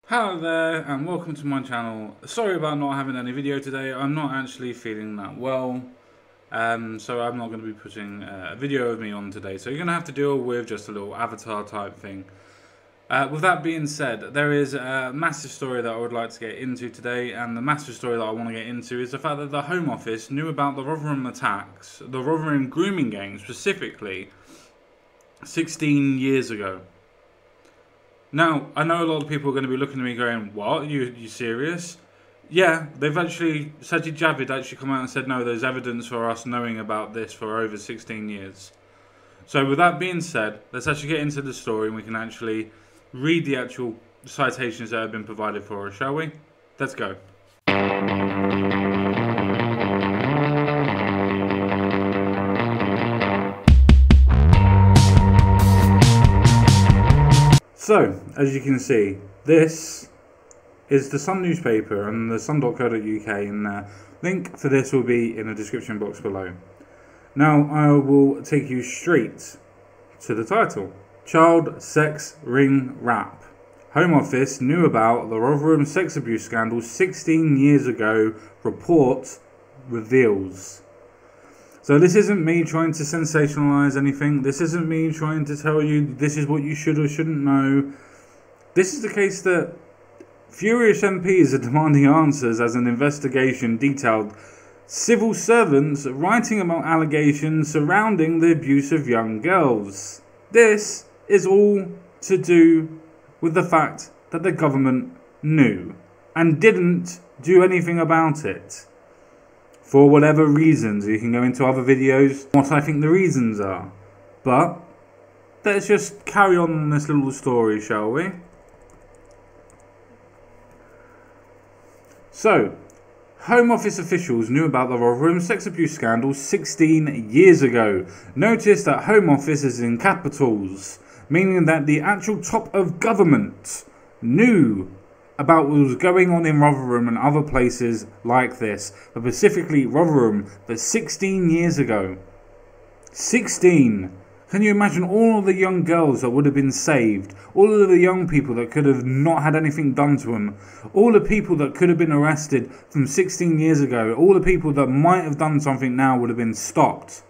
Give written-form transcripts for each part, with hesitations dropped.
Hello there and welcome to my channel. Sorry about not having any video today. I'm not actually feeling that well, so I'm not going to be putting a video of me on today, so you're going to have to deal with just a little avatar type thing. With that being said, there is a massive story that I would like to get into today, and the massive story that I want to get into is the fact that the Home Office knew about the Rotherham attacks, the Rotherham grooming gang specifically, 16 years ago. Now, I know a lot of people are going to be looking at me going, what? You serious? Yeah, they've actually, Sajid Javid actually come out and said, no, there's evidence for us knowing about this for over 16 years. So with that being said, let's actually get into the story and we can actually read the actual citations that have been provided for us, shall we? Let's go. So, as you can see, this is the Sun newspaper and the sun.co.uk, and the link for this will be in the description box below. Now, I will take you straight to the title. Child Sex Ring Rap. Home Office knew about the Rotherham sex abuse scandal 16 years ago, report reveals. So this isn't me trying to sensationalise anything. This isn't me trying to tell you this is what you should or shouldn't know. This is the case that furious MPs are demanding answers as an investigation detailed civil servants writing about allegations surrounding the abuse of young girls. This is all to do with the fact that the government knew and didn't do anything about it. For whatever reasons, you can go into other videos what I think the reasons are. But let's just carry on this little story, shall we? So, Home Office officials knew about the Rotherham sex abuse scandal 16 years ago. Notice that Home Office is in capitals, meaning that the actual top of government knew about what was going on in Rotherham and other places like this, but specifically Rotherham, but 16 years ago. 16! Can you imagine all of the young girls that would have been saved? All of the young people that could have not had anything done to them? All the people that could have been arrested from 16 years ago? All the people that might have done something now would have been stopped?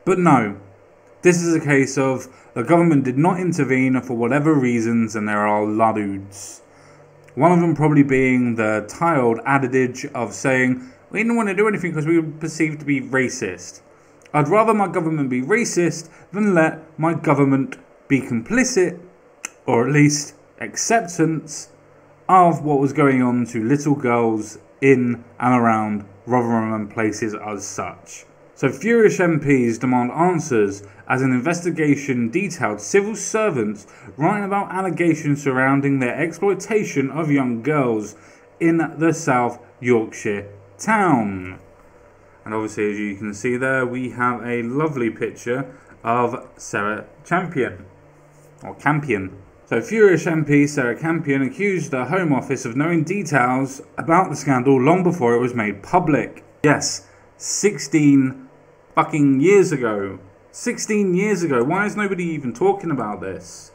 But no. This is a case of the government did not intervene for whatever reasons, and there are loads. One of them probably being the tiled adage of saying, we didn't want to do anything because we were perceived to be racist. I'd rather my government be racist than let my government be complicit, or at least acceptance, of what was going on to little girls in and around Rotherham and places as such. So furious MPs demand answers as an investigation detailed civil servants writing about allegations surrounding their exploitation of young girls in the South Yorkshire town. And obviously, as you can see there, we have a lovely picture of Sarah Campion. So furious MP Sarah Campion accused the Home Office of knowing details about the scandal long before it was made public. Yes, 16 fucking years ago. 16 years ago. Why is nobody even talking about this?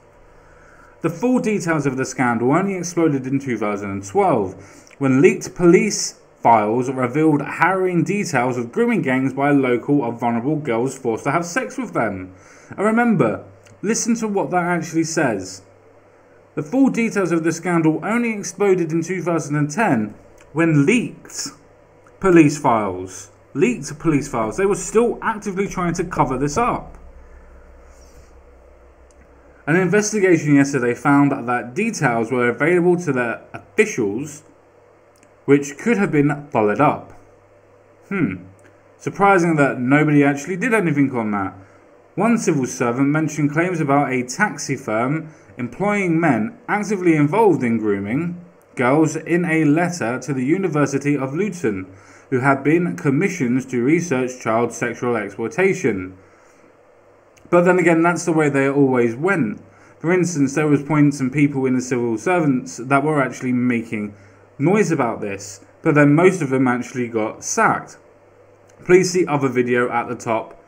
The full details of the scandal only exploded in 2012 when leaked police files revealed harrowing details of grooming gangs by a local of vulnerable girls forced to have sex with them. And remember, listen to what that actually says. The full details of the scandal only exploded in 2010 when leaked police files. They were still actively trying to cover this up. An investigation yesterday found that details were available to the officials which could have been followed up. Surprising that nobody actually did anything on that. One civil servant mentioned claims about a taxi firm employing men actively involved in grooming girls in a letter to the University of Luton, who had been commissioned to research child sexual exploitation. But then again, that's the way they always went. For instance, there was points and people in the civil servants that were actually making noise about this, but then most of them actually got sacked. Please see other video at the top.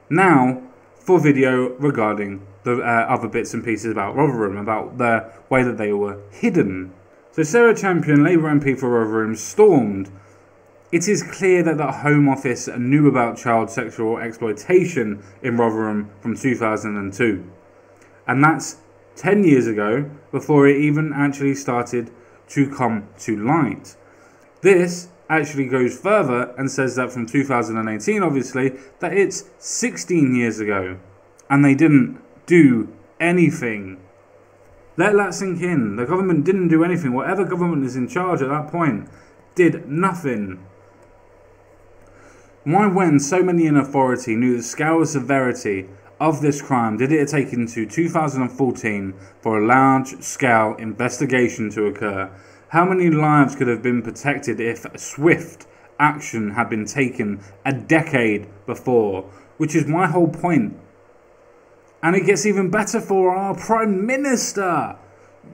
Now, for video regarding the other bits and pieces about Rotherham, about the way that they were hidden. So Sarah Champion, Labour MP for Rotherham, stormed. It is clear that the Home Office knew about child sexual exploitation in Rotherham from 2002. And that's 10 years ago, before it even actually started to come to light. This actually goes further and says that from 2018, obviously, that it's 16 years ago. And they didn't do anything. Let that sink in. The government didn't do anything. Whatever government is in charge at that point did nothing. Why, when so many in authority knew the scale and severity of this crime, did it take into 2014 for a large-scale investigation to occur? How many lives could have been protected if swift action had been taken a decade before? Which is my whole point. And it gets even better for our Prime Minister.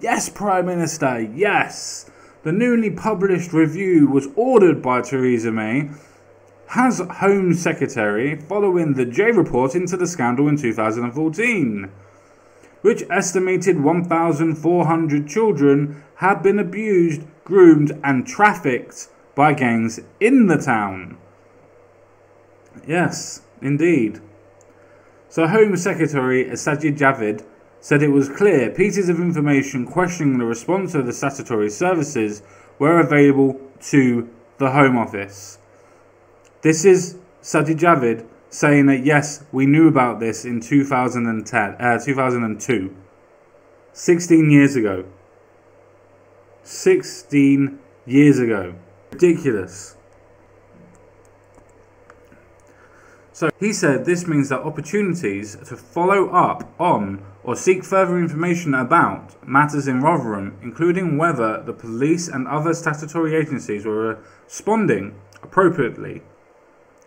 Yes, Prime Minister, yes. The newly published review was ordered by Theresa May as Home Secretary following the J report into the scandal in 2014, which estimated 1,400 children had been abused, groomed and trafficked by gangs in the town. Yes, indeed. So Home Secretary Sajid Javid said it was clear pieces of information questioning the response of the statutory services were available to the Home Office. This is Sajid Javid saying that yes, we knew about this in 2002. 16 years ago. 16 years ago. Ridiculous. So he said this means that opportunities to follow up on or seek further information about matters in Rotherham, including whether the police and other statutory agencies were responding appropriately,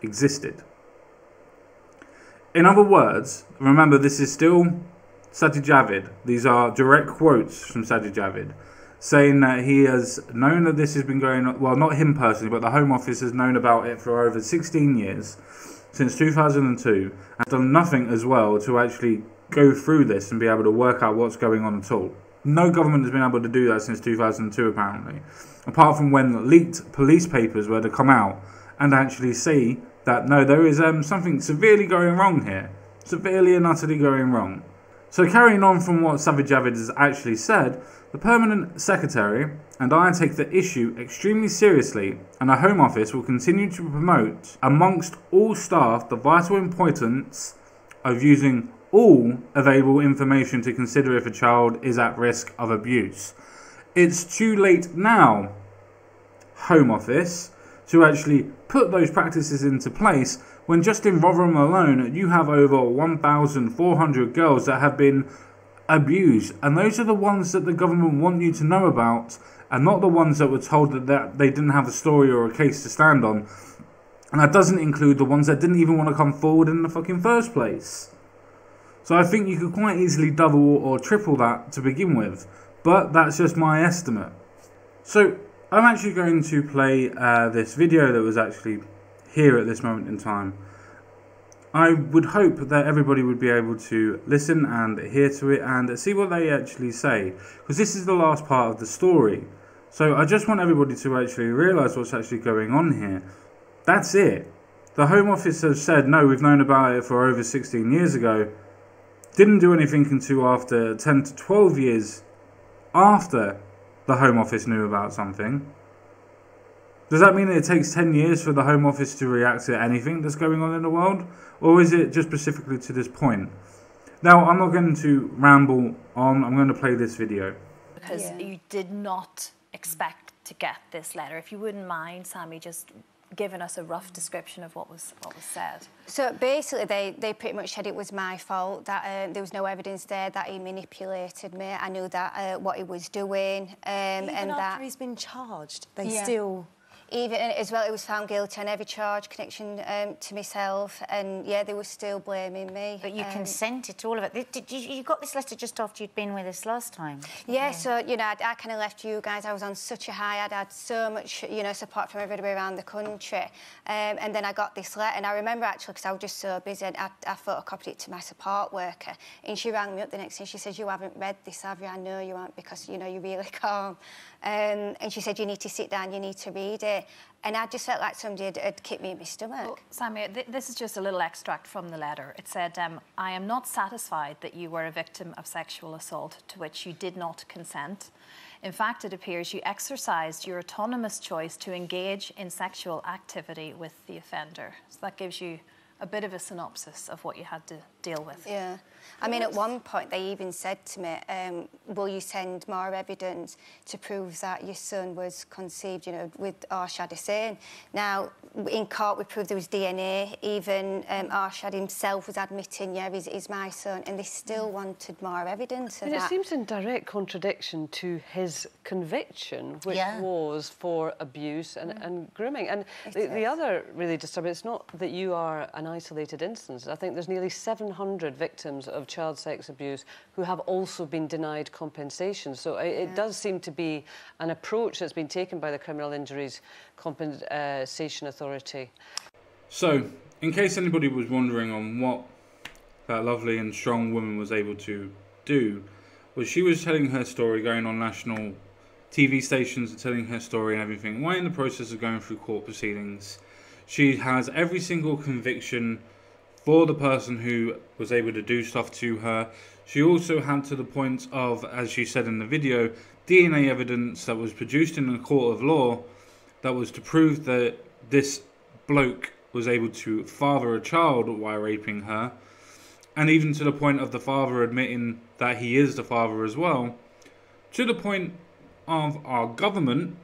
existed. In other words, remember this is still Sajid Javid. These are direct quotes from Sajid Javid, saying that he has known that this has been going on, well, not him personally, but the Home Office has known about it for over 16 years, since 2002, and done nothing as well to actually go through this and be able to work out what's going on at all. No government has been able to do that since 2002, apparently, apart from when leaked police papers were to come out and actually see that no, there is something severely going wrong here. Severely and utterly going wrong. So carrying on from what Sajid Javid has actually said, the Permanent Secretary and I take the issue extremely seriously, and the Home Office will continue to promote amongst all staff the vital importance of using all available information to consider if a child is at risk of abuse. It's too late now, Home Office, to actually put those practices into place when just in Rotherham alone you have over 1,400 girls that have been abused, and those are the ones that the government want you to know about, and not the ones that were told that they didn't have a story or a case to stand on. And that doesn't include the ones that didn't even want to come forward in the fucking first place. So I think you could quite easily double or triple that to begin with, but that's just my estimate. So I'm actually going to play this video that was actually here at this moment in time. I would hope that everybody would be able to listen and hear to it and see what they actually say, because this is the last part of the story. So I just want everybody to actually realise what's actually going on here. That's it. The Home Office has said, no, we've known about it for over 16 years ago. Didn't do anything until after 10 to 12 years after the Home Office knew about something. Does that mean that it takes 10 years for the Home Office to react to anything that's going on in the world? Or is it just specifically to this point? Now, I'm not going to ramble on. I'm going to play this video. Because you did not expect to get this letter. If you wouldn't mind, Sammy, just giving us a rough description of what was said. So basically they pretty much said it was my fault, that there was no evidence there that he manipulated me. I knew that what he was doing. Even and after that he's been charged, they still... Even as well, it was found guilty on every charge connection to myself, and yeah, they were still blaming me. But you consented to all of it. You got this letter just after you'd been with us last time. Yeah, so, you know, I kind of left you guys. I was on such a high. I'd had so much, you know, support from everybody around the country. And then I got this letter, and I remember actually, because I was just so busy, I photocopied it to my support worker, and she rang me up the next day. She says, "You haven't read this, have you?" "I know you haven't, because, you know, you're really calm." And she said, "You need to sit down, you need to read it." And I just felt like somebody had kicked me in my stomach. Well, Sammy, this is just a little extract from the letter. It said, "I am not satisfied that you were a victim of sexual assault to which you did not consent. In fact, it appears you exercised your autonomous choice to engage in sexual activity with the offender." So that gives you a bit of a synopsis of what you had to deal with. Yeah. I mean, at one point, they even said to me, "Will you send more evidence to prove that your son was conceived, you know, with Arshad Hussain?" Now, in court, we proved there was DNA. Even Arshad himself was admitting, "Yeah, he's my son," and they still wanted more evidence of And that. it seems in direct contradiction to his conviction, which was for abuse and grooming. And the other really disturbing, it's not that you are an isolated instance. I think there's nearly 700 victims of child sex abuse who have also been denied compensation. So it does seem to be an approach that's been taken by the Criminal Injuries Compensation Authority. So, in case anybody was wondering on what that lovely and strong woman was able to do, was she was telling her story, going on national TV stations and telling her story and everything, while in the process of going through court proceedings. She has every single conviction for the person who was able to do stuff to her. She also had, to the point of, as she said in the video, DNA evidence that was produced in a court of law that was to prove that this bloke was able to father a child while raping her, and even to the point of the father admitting that he is the father as well, to the point of our government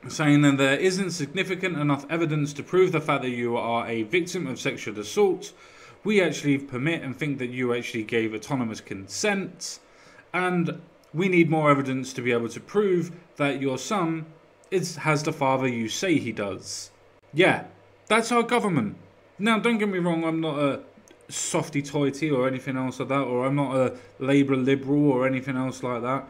saying that there isn't significant enough evidence to prove the fact that you are a victim of sexual assault. We actually permit and think that you actually gave autonomous consent, and we need more evidence to be able to prove that your son has the father you say he does. Yeah, that's our government. Now, don't get me wrong, I'm not a softy toity or anything else like that, or I'm not a Labour liberal or anything else like that.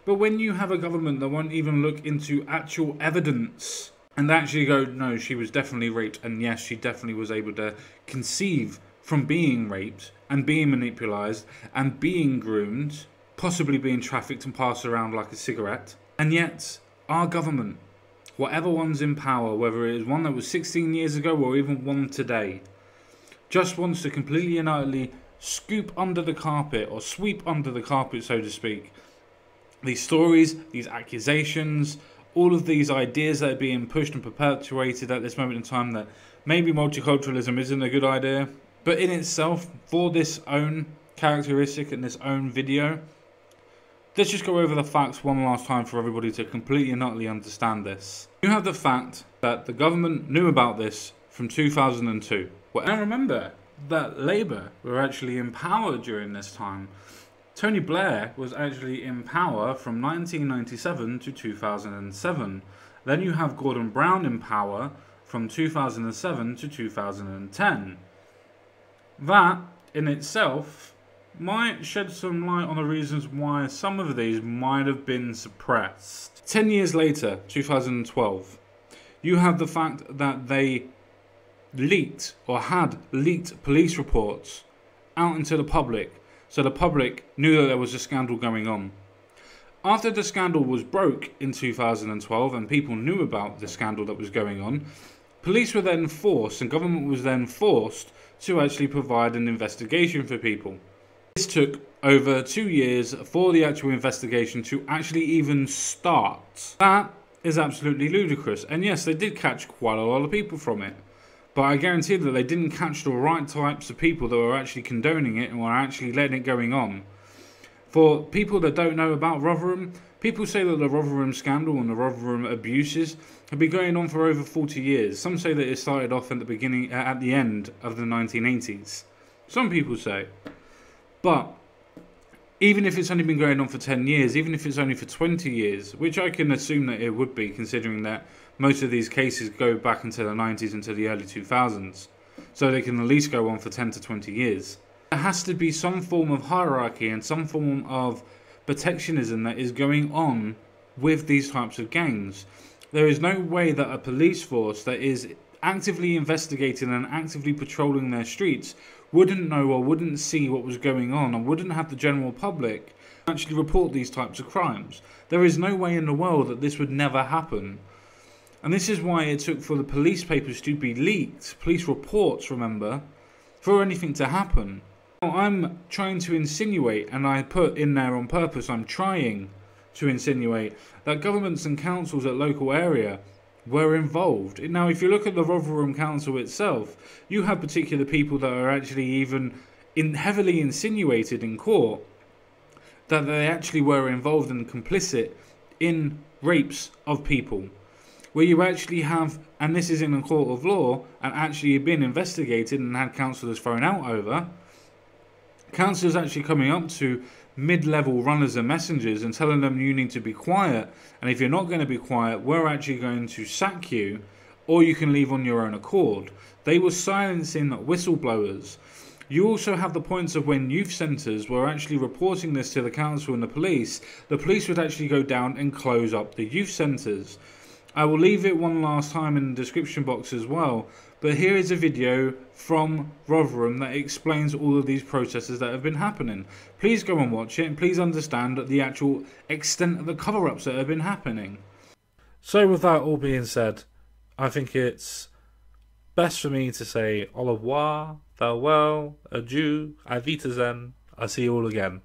But when you have a government that won't even look into actual evidence and actually go, "No, she was definitely raped, and yes, she definitely was able to conceive from being raped and being manipulated and being groomed, possibly being trafficked and passed around like a cigarette," and yet our government, whatever one's in power, whether it is one that was 16 years ago or even one today, just wants to completely and utterly scoop under the carpet, or sweep under the carpet, so to speak, these stories, these accusations, all of these ideas that are being pushed and perpetuated at this moment in time, that maybe multiculturalism isn't a good idea. But in itself, for this own characteristic and this own video, let's just go over the facts one last time for everybody to completely and utterly understand this. You have the fact that the government knew about this from 2002. Well, and remember that Labour were actually in power during this time. Tony Blair was actually in power from 1997 to 2007. Then you have Gordon Brown in power from 2007 to 2010. That, in itself, might shed some light on the reasons why some of these might have been suppressed. 10 years later, 2012, you have the fact that they leaked, or had leaked, police reports out into the public, so the public knew that there was a scandal going on. After the scandal was broke in 2012 and people knew about the scandal that was going on, police were then forced, and government was then forced, to actually provide an investigation for people. This took over 2 years for the actual investigation to actually even start. That is absolutely ludicrous. And yes, they did catch quite a lot of people from it. But I guarantee that they didn't catch the right types of people that were actually condoning it and were actually letting it going on. For people that don't know about Rotherham, people say that the Rotherham scandal and the Rotherham abuses have been going on for over 40 years. Some say that it started off at the end of the 1980s. Some people say. But even if it's only been going on for 10 years, even if it's only for 20 years, which I can assume that it would be, considering that most of these cases go back into the 90s into the early 2000s, so they can at least go on for 10 to 20 years. There has to be some form of hierarchy and some form of protectionism that is going on with these types of gangs. There is no way that a police force that is actively investigating and actively patrolling their streets wouldn't know or wouldn't see what was going on and wouldn't have the general public actually report these types of crimes. There is no way in the world that this would never happen. And this is why it took for the police papers to be leaked, police reports, remember, for anything to happen. Now, I'm trying to insinuate, and I put in there on purpose, I'm trying to insinuate that governments and councils at local area were involved. Now, if you look at the Rotherham Council itself, you have particular people that are actually even heavily insinuated in court that they actually were involved and complicit in rapes of people. Where you actually have, and this is in a court of law, and actually been investigated and had councillors thrown out over, councillors actually coming up to mid-level runners and messengers and telling them you need to be quiet, and if you're not going to be quiet, we're actually going to sack you, or you can leave on your own accord. They were silencing whistleblowers. You also have the points of when youth centres were actually reporting this to the council and the police would actually go down and close up the youth centres. I will leave it one last time in the description box as well, but here is a video from Rotherham that explains all of these processes that have been happening. Please go and watch it, and please understand the actual extent of the cover-ups that have been happening. So with that all being said, I think it's best for me to say au revoir, farewell, adieu, auf Wiedersehen, I'll see you all again.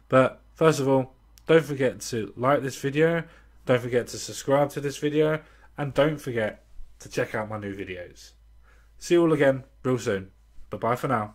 But first of all, don't forget to like this video, don't forget to subscribe to this video, and don't forget to check out my new videos. See you all again real soon. Bye bye for now.